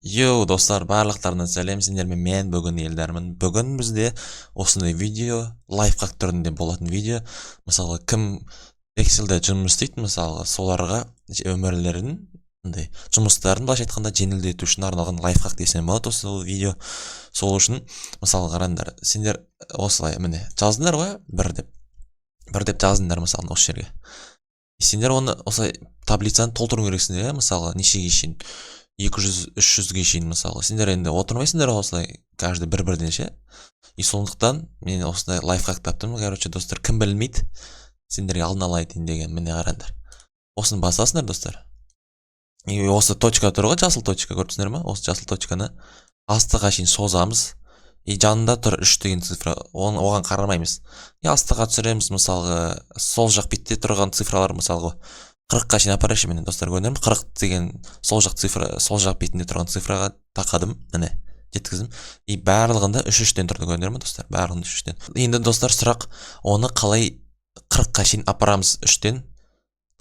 Йоу, достар, барлықтарына сәлем, сендермен мен бүгін елдермін. Бүгін бізде осындай видео, лайфхак түрінде болатын видео. Мысалы, кім Excelде жұмыс істейді, мысалы, соларға өмірлерін, жұмыстарын былайша айтқанда жеңілдету үшін арналған лайфхак десем болады осы видео. Сол үшін, мысалы, қараңдар, сендер осылай міне жаздыңдар ғой, бір деп жаздыңдар мысалы осы жерге. Сендер оны осылай таблицаны толтыру керексіңдер, мысалы, нешеге шейін 200-300-ге шейін мысалы. Сендер енді отырмайсыңдар осылай каждый бір-бірден ше. И сондықтан мен осындай лайфхак таптым. Короче, достар, кім білмейді, сендерге алдын ала айтайын деген, міне қараңдар. Осыны басасыңдар, достар. И осы точка тұр ғой, жасыл точка, көрдіңіздер ма? Осы жасыл точканы астыға шейін созамыз. И жанында тұр 3 деген цифра, оған қарамаймыз. И астыға түсіреміз, мысалғы, сол жақ бетте тұрған цифралар, мысалғы 40-қа шейін апарайшы, міне достар, көрдіңдер ме? 40 деген сол жақ цифра, сол жақ бетінде тұрған цифраға тақадым, міне жеткіздім. И барлығында 3-3-тен тұрды, көрдіңдер ме, достар? Барлығында 3-3-тен. Енді достар, сұрақ, оны қалай 40-қа шейін апарамыз, 3-тен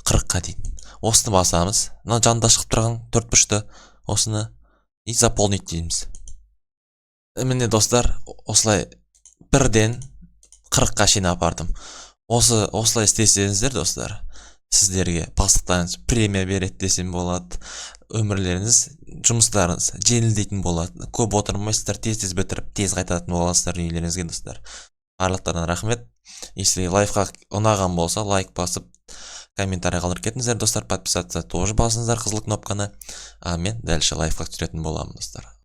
40-қа дейін. Осыны басамыз. Мына жанында шығып тұрған 4 бұрышты, осыны и заполнить дейміз. Міне достар, осылай 1-ден 40-қа шейін апардым. Осылай істесеңіздер, достар, сіздерге бастықтарыңыз премия береді десем болады. Өмірлеріңіз, жұмыстарыңыз жеңілдейтін болады. Көп отырмайсыздар, тез бітіріп, тез қайтатын боласыздар үйлеріңізге, достар. Барлықтарына рахмет. Если лайфхак ұнаған болса, лайк басып, комментарий қалдырып кетіңіздер, достар. Подписаться тоже басыңыздар қызыл кнопканы. А мен дальше лайфхак түсіретін боламын, достар.